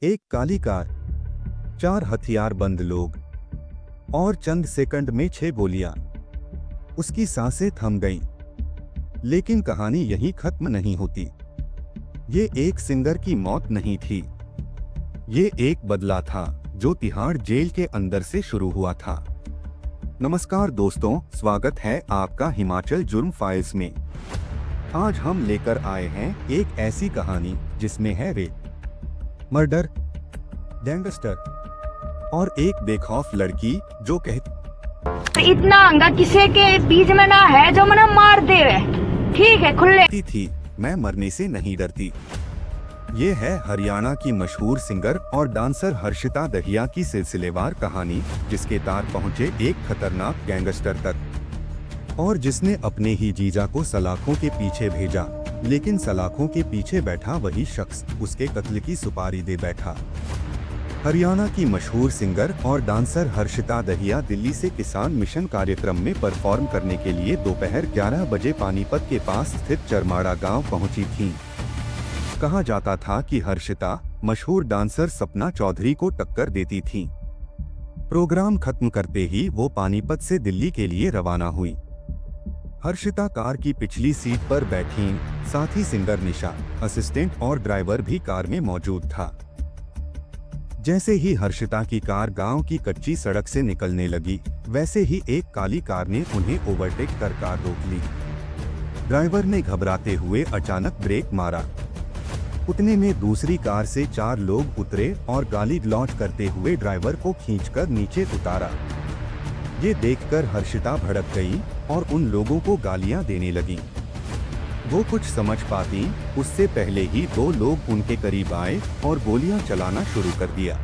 एक काली कार, 4 हथियारबंद लोग और चंद सेकंड में 6 गोलियां। उसकी सांसें थम गईं। लेकिन कहानी यहीं खत्म नहीं होती। ये एक सिंगर की मौत नहीं थी। ये एक बदला था जो तिहाड़ जेल के अंदर से शुरू हुआ था। नमस्कार दोस्तों, स्वागत है आपका हिमाचल जुर्म फाइल्स में। आज हम लेकर आए हैं एक ऐसी कहानी जिसमें है रेप, मर्डर, गैंगस्टर और एक बेखौफ लड़की जो इतना अंगा किसी के बीच में ना है जो मना मार दे। ठीक है, खुले कहती थी, मैं मरने से नहीं डरती। ये है हरियाणा की मशहूर सिंगर और डांसर हर्षिता दहिया की सिलसिलेवार कहानी, जिसके तार पहुंचे एक खतरनाक गैंगस्टर तक और जिसने अपने ही जीजा को सलाखों के पीछे भेजा। लेकिन सलाखों के पीछे बैठा वही शख्स उसके कत्ल की सुपारी दे बैठा। हरियाणा की मशहूर सिंगर और डांसर हर्षिता दहिया दिल्ली से किसान मिशन कार्यक्रम में परफॉर्म करने के लिए दोपहर 11 बजे पानीपत के पास स्थित चरमाड़ा गांव पहुंची थीं। कहा जाता था कि हर्षिता मशहूर डांसर सपना चौधरी को टक्कर देती थीं। प्रोग्राम खत्म करते ही वो पानीपत से दिल्ली के लिए रवाना हुई। हर्षिता कार की पिछली सीट पर बैठीं, साथ ही सिंगर निशा, असिस्टेंट और ड्राइवर भी कार में मौजूद था। जैसे ही हर्षिता की कार गांव की कच्ची सड़क से निकलने लगी, वैसे ही एक काली कार ने उन्हें ओवरटेक कर कार रोक ली। ड्राइवर ने घबराते हुए अचानक ब्रेक मारा। उतने में दूसरी कार से 4 लोग उतरे और गाली गलौज करते हुए ड्राइवर को खींचकर नीचे उतारा। ये देखकर हर्षिता भड़क गई और उन लोगों को गालियां देने लगी। वो कुछ समझ पाती उससे पहले ही 2 लोग उनके करीब आए और गोलियां चलाना शुरू कर दिया।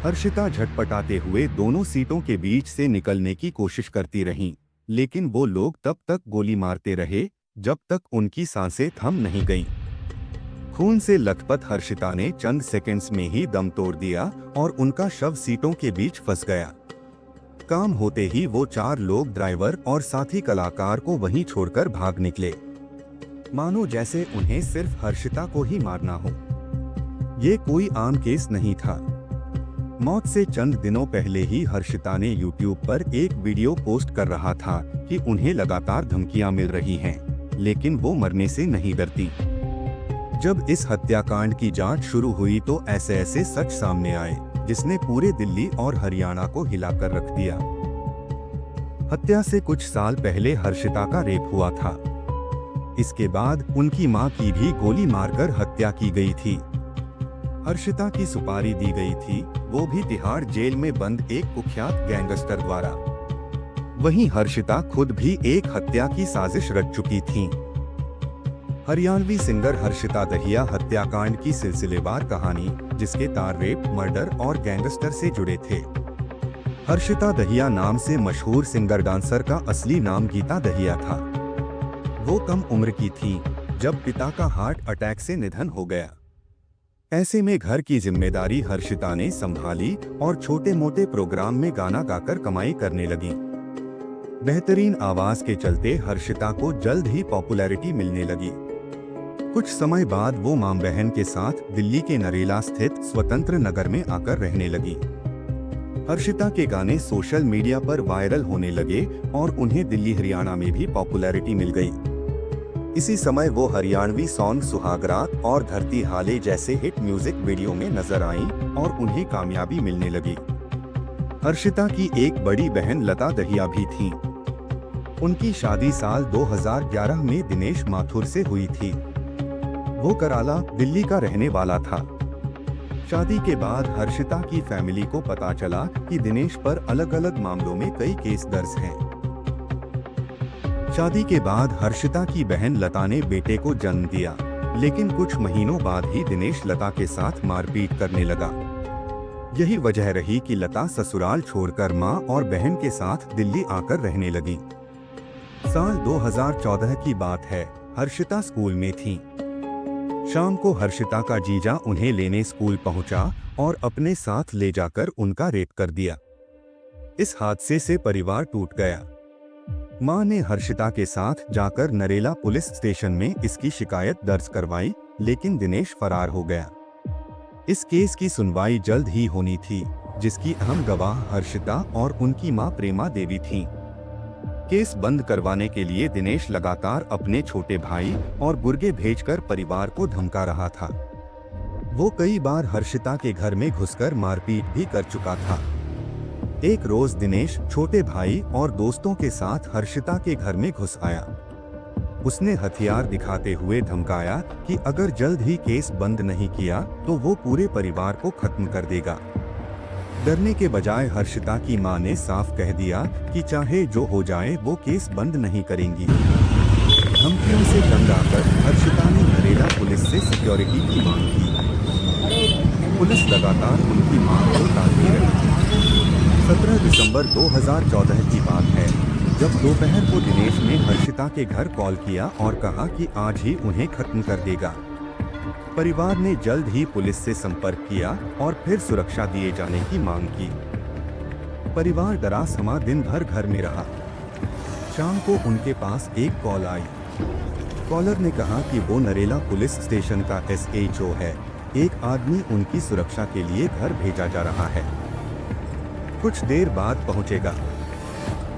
हर्षिता झटपटाते हुए दोनों सीटों के बीच से निकलने की कोशिश करती रहीं, लेकिन वो लोग तब तक गोली मारते रहे जब तक उनकी सांसें थम नहीं गईं। खून से लथपथ हर्षिता ने चंद सेकंड्स में ही दम तोड़ दिया और उनका शव सीटों के बीच फंस गया। काम होते ही वो 4 लोग ड्राइवर और साथी कलाकार को वहीं छोड़कर भाग निकले, मानो जैसे उन्हें सिर्फ हर्षिता को ही मारना हो। ये कोई आम केस नहीं था। मौत से चंद दिनों पहले ही हर्षिता ने YouTube पर एक वीडियो पोस्ट कर रहा था कि उन्हें लगातार धमकियां मिल रही हैं, लेकिन वो मरने से नहीं डरती। जब इस हत्याकांड की जांच शुरू हुई तो ऐसे सच सामने आए जिसने पूरे दिल्ली और हरियाणा को हिलाकर रख दिया। हत्या से कुछ साल पहले हर्षिता का रेप हुआ था। इसके बाद उनकी मां की भी गोली मारकर हत्या की गई थी। हर्षिता की सुपारी दी गई थी, वो भी तिहाड़ जेल में बंद एक कुख्यात गैंगस्टर द्वारा। वहीं हर्षिता खुद भी एक हत्या की साजिश रच चुकी थीं। हरियाणवी सिंगर हर्षिता दहिया हत्याकांड की सिलसिलेवार कहानी, जिसके तार रेप, मर्डर और गैंगस्टर से जुड़े थे। हर्षिता दहिया नाम से मशहूर सिंगर डांसर का असली नाम गीता दहिया था। वो कम उम्र की थी जब पिता का हार्ट अटैक से निधन हो गया। ऐसे में घर की जिम्मेदारी हर्षिता ने संभाली और छोटे मोटे प्रोग्राम में गाना गाकर कमाई करने लगी। बेहतरीन आवाज के चलते हर्षिता को जल्द ही पॉपुलैरिटी मिलने लगी। कुछ समय बाद वो मां बहन के साथ दिल्ली के नरेला स्थित स्वतंत्र नगर में आकर रहने लगी। हर्षिता के गाने सोशल मीडिया पर वायरल होने लगे और उन्हें दिल्ली हरियाणा में भी पॉपुलैरिटी मिल गई। इसी समय वो हरियाणवी सॉन्ग सुहागरात और धरती हाले जैसे हिट म्यूजिक वीडियो में नजर आईं और उन्हें कामयाबी मिलने लगी। हर्षिता की एक बड़ी बहन लता दहिया भी थी। उनकी शादी साल 2011 में दिनेश माथुर से हुई थी। वो कराला, दिल्ली का रहने वाला था। शादी के बाद हर्षिता की फैमिली को पता चला कि दिनेश पर अलग अलग मामलों में कई केस दर्ज हैं। शादी के बाद हर्षिता की बहन लता ने बेटे को जन्म दिया, लेकिन कुछ महीनों बाद ही दिनेश लता के साथ मारपीट करने लगा। यही वजह रही कि लता ससुराल छोड़कर मां और बहन के साथ दिल्ली आकर रहने लगी। साल 2014 की बात है, हर्षिता स्कूल में थी। शाम को हर्षिता का जीजा उन्हें लेने स्कूल पहुंचा और अपने साथ ले जाकर उनका रेप कर दिया। इस हादसे से परिवार टूट गया। मां ने हर्षिता के साथ जाकर नरेला पुलिस स्टेशन में इसकी शिकायत दर्ज करवाई, लेकिन दिनेश फरार हो गया। इस केस की सुनवाई जल्द ही होनी थी, जिसकी अहम गवाह हर्षिता और उनकी मां प्रेमा देवी थीं। केस बंद करवाने के लिए दिनेश लगातार अपने छोटे भाई और गुर्गे भेजकर परिवार को धमका रहा था। वो कई बार हर्षिता के घर में घुसकर मारपीट भी कर चुका था। एक रोज दिनेश छोटे भाई और दोस्तों के साथ हर्षिता के घर में घुस आया। उसने हथियार दिखाते हुए धमकाया कि अगर जल्द ही केस बंद नहीं किया तो वो पूरे परिवार को खत्म कर देगा। डरने के बजाय हर्षिता की मां ने साफ कह दिया कि चाहे जो हो जाए वो केस बंद नहीं करेंगी। धमकियों से तंग आकर हर्षिता ने नरेला पुलिस से सिक्योरिटी की मांग की। पुलिस लगातार उनकी मांग को टालती रही। 17 दिसंबर 2014 की बात है, जब दोपहर को दिनेश ने हर्षिता के घर कॉल किया और कहा कि आज ही उन्हें खत्म कर देगा। परिवार ने जल्द ही पुलिस से संपर्क किया और फिर सुरक्षा दिए जाने की मांग की। परिवार डरा समा दिन भर घर में रहा। शाम को उनके पास एक कॉल आई। कॉलर ने कहा कि वो नरेला पुलिस स्टेशन का SHO है। एक आदमी उनकी सुरक्षा के लिए घर भेजा जा रहा है, कुछ देर बाद पहुंचेगा।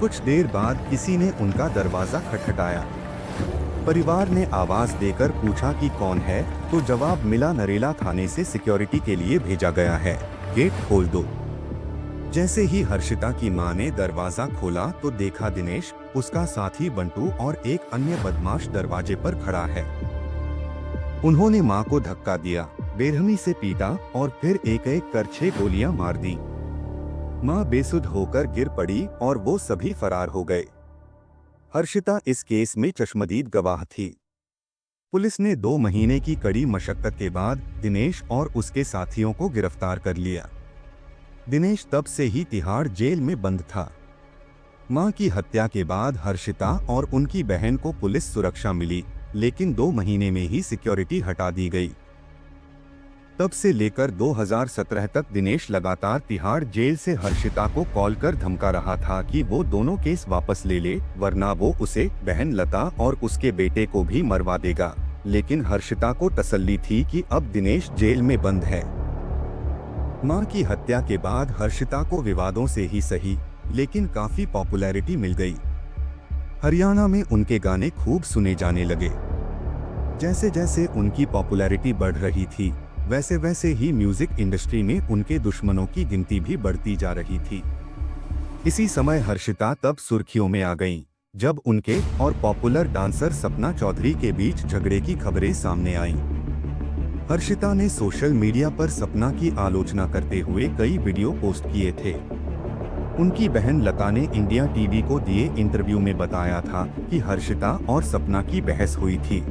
कुछ देर बाद किसी ने उनका दरवाजा खटखटाया। परिवार ने आवाज देकर पूछा कि कौन है, तो जवाब मिला नरेला थाने से सिक्योरिटी के लिए भेजा गया है, गेट खोल दो। जैसे ही हर्षिता की मां ने दरवाजा खोला तो देखा दिनेश, उसका साथी बंटू और एक अन्य बदमाश दरवाजे पर खड़ा है। उन्होंने मां को धक्का दिया, बेरहमी से पीटा और फिर एक एक कर 6 गोलियां मार दी। मां बेसुध होकर गिर पड़ी और वो सभी फरार हो गए। हर्षिता इस केस में चश्मदीद गवाह थी। पुलिस ने 2 महीने की कड़ी मशक्कत के बाद दिनेश और उसके साथियों को गिरफ्तार कर लिया। दिनेश तब से ही तिहाड़ जेल में बंद था। मां की हत्या के बाद हर्षिता और उनकी बहन को पुलिस सुरक्षा मिली, लेकिन 2 महीने में ही सिक्योरिटी हटा दी गई। तब से लेकर 2017 तक दिनेश लगातार तिहाड़ जेल से हर्षिता को कॉल कर धमका रहा था कि वो दोनों केस वापस ले ले, वरना वो उसे, बहन लता और उसके बेटे को भी मरवा देगा। लेकिन हर्षिता को तसल्ली थी कि अब दिनेश जेल में बंद है। मां की हत्या के बाद हर्षिता को विवादों से ही सही, लेकिन काफी पॉपुलैरिटी मिल गई। हरियाणा में उनके गाने खूब सुने जाने लगे। जैसे जैसे उनकी पॉपुलैरिटी बढ़ रही थी, वैसे वैसे ही म्यूजिक इंडस्ट्री में उनके दुश्मनों की गिनती भी बढ़ती जा रही थी। इसी समय हर्षिता तब सुर्खियों में आ गईं, जब उनके और पॉपुलर डांसर सपना चौधरी के बीच झगड़े की खबरें सामने आईं। हर्षिता ने सोशल मीडिया पर सपना की आलोचना करते हुए कई वीडियो पोस्ट किए थे। उनकी बहन लता ने इंडिया टीवी को दिए इंटरव्यू में बताया था कि हर्षिता और सपना की बहस हुई थी।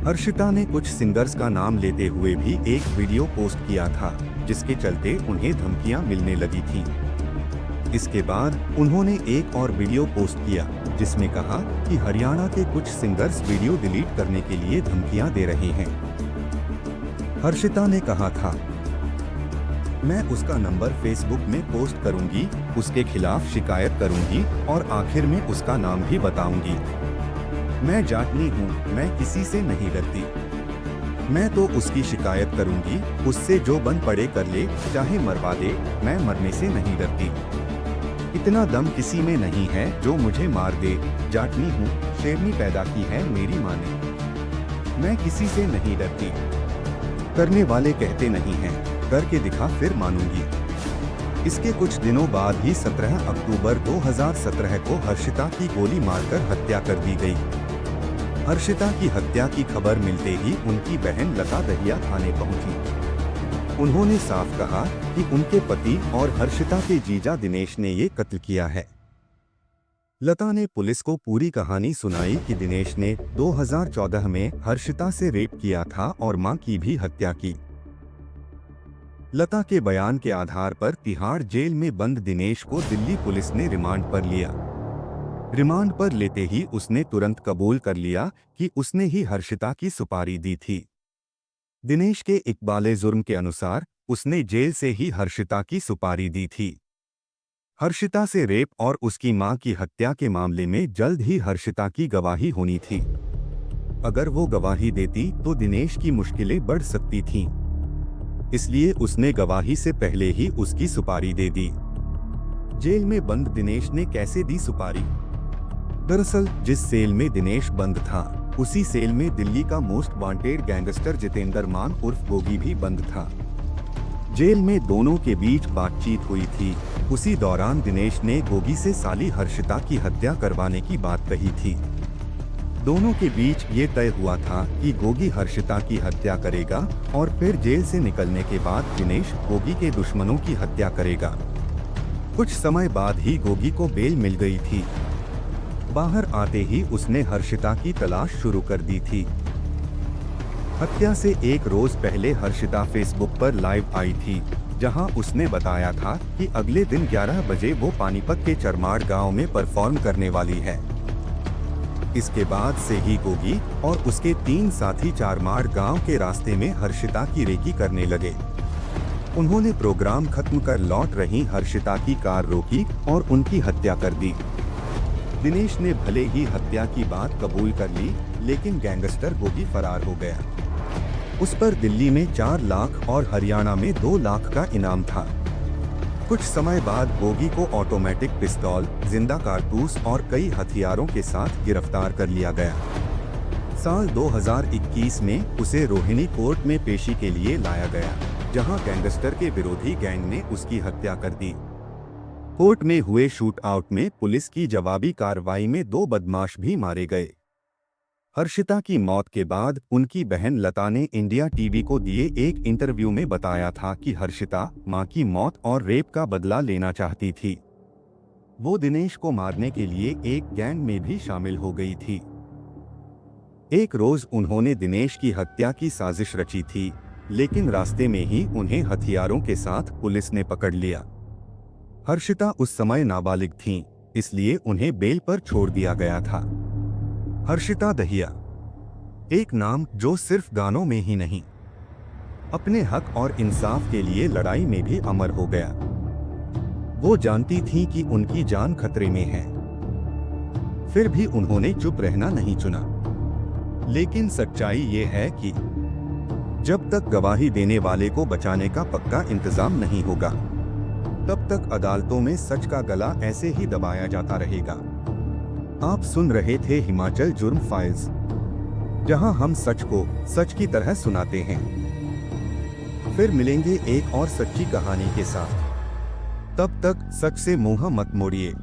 हर्षिता ने कुछ सिंगर्स का नाम लेते हुए भी एक वीडियो पोस्ट किया था, जिसके चलते उन्हें धमकियां मिलने लगी थीं। इसके बाद उन्होंने एक और वीडियो पोस्ट किया, जिसमें कहा कि हरियाणा के कुछ सिंगर्स वीडियो डिलीट करने के लिए धमकियां दे रहे हैं। हर्षिता ने कहा था, मैं उसका नंबर फेसबुक में पोस्ट करूंगी, उसके खिलाफ शिकायत करूंगी और आखिर में उसका नाम भी बताऊंगी। मैं जाटनी हूँ, मैं किसी से नहीं डरती। मैं तो उसकी शिकायत करूंगी, उससे जो बन पड़े कर ले, चाहे मरवा दे, मैं मरने से नहीं डरती। इतना दम किसी में नहीं है जो मुझे मार दे। जाटनी हूँ, शेरनी पैदा की है मेरी माँ ने। मैं किसी से नहीं डरती। करने वाले कहते नहीं हैं, करके दिखा फिर मानूंगी। इसके कुछ दिनों बाद ही 17 अक्टूबर 2017 को हर्षिता की गोली मारकर हत्या कर दी गई। हर्षिता की हत्या की खबर मिलते ही उनकी बहन लता दहिया थाने पहुंची। उन्होंने साफ कहा कि उनके पति और हर्षिता के जीजा दिनेश ने ये कत्ल किया है। लता ने पुलिस को पूरी कहानी सुनाई कि दिनेश ने 2014 में हर्षिता से रेप किया था और मां की भी हत्या की। लता के बयान के आधार पर तिहाड़ जेल में बंद दिनेश को दिल्ली पुलिस ने रिमांड पर लिया। रिमांड पर लेते ही उसने तुरंत कबूल कर लिया कि उसने ही हर्षिता की सुपारी दी थी। दिनेश के इकबाले जुर्म के अनुसार उसने जेल से ही हर्षिता की सुपारी दी थी। हर्षिता से रेप और उसकी मां की हत्या के मामले में जल्द ही हर्षिता की गवाही होनी थी। अगर वो गवाही देती तो दिनेश की मुश्किलें बढ़ सकती थीं। इसलिए उसने गवाही से पहले ही उसकी सुपारी दे दी। जेल में बंद दिनेश ने कैसे दी सुपारी? दरअसल जिस सेल में दिनेश बंद था, उसी सेल में दिल्ली का मोस्ट वांटेड गैंगस्टर जितेंद्र मान उर्फ गोगी भी बंद था। जेल में दोनों के बीच बातचीत हुई थी। उसी दौरान दिनेश ने गोगी से साली हर्षिता की हत्या करवाने की बात कही थी। दोनों के बीच ये तय हुआ था कि गोगी हर्षिता की हत्या करेगा और फिर जेल से निकलने के बाद दिनेश गोगी के दुश्मनों की हत्या करेगा। कुछ समय बाद ही गोगी को बेल मिल गई थी। बाहर आते ही उसने हर्षिता की तलाश शुरू कर दी थी। हत्या से एक रोज पहले हर्षिता फेसबुक पर लाइव आई थी, जहां उसने बताया था कि अगले दिन 11 बजे वो पानीपत के चरमाड़ गांव में परफॉर्म करने वाली है। इसके बाद से ही गोगी और उसके 3 साथी चारमाड़ गांव के रास्ते में हर्षिता की रेकी करने लगे। उन्होंने प्रोग्राम खत्म कर लौट रही हर्षिता की कार रोकी और उनकी हत्या कर दी। दिनेश ने भले ही हत्या की बात कबूल कर ली, लेकिन गैंगस्टर गोगी फरार हो गया। उस पर दिल्ली में 4 लाख और हरियाणा में 2 लाख का इनाम था। कुछ समय बाद गोगी को ऑटोमेटिक पिस्तौल, जिंदा कारतूस और कई हथियारों के साथ गिरफ्तार कर लिया गया। साल 2021 में उसे रोहिणी कोर्ट में पेशी के लिए लाया गया, जहां गैंगस्टर के विरोधी गैंग ने उसकी हत्या कर दी। कोर्ट में हुए शूट आउट में पुलिस की जवाबी कार्रवाई में 2 बदमाश भी मारे गए। हर्षिता की मौत के बाद उनकी बहन लता ने इंडिया टीवी को दिए एक इंटरव्यू में बताया था कि हर्षिता मां की मौत और रेप का बदला लेना चाहती थी। वो दिनेश को मारने के लिए एक गैंग में भी शामिल हो गई थी। एक रोज उन्होंने दिनेश की हत्या की साजिश रची थी, लेकिन रास्ते में ही उन्हें हथियारों के साथ पुलिस ने पकड़ लिया। हर्षिता उस समय नाबालिग थीं, इसलिए उन्हें बेल पर छोड़ दिया गया था। हर्षिता दहिया, एक नाम जो सिर्फ गानों में ही नहीं, अपने हक और इंसाफ के लिए लड़ाई में भी अमर हो गया। वो जानती थी कि उनकी जान खतरे में है, फिर भी उन्होंने चुप रहना नहीं चुना। लेकिन सच्चाई ये है कि जब तक गवाही देने वाले को बचाने का पक्का इंतजाम नहीं होगा, तब तक अदालतों में सच का गला ऐसे ही दबाया जाता रहेगा। आप सुन रहे थे हिमाचल जुर्म फाइल्स, जहां हम सच को सच की तरह सुनाते हैं। फिर मिलेंगे एक और सच्ची कहानी के साथ। तब तक सच से मुंह मत मोड़िए।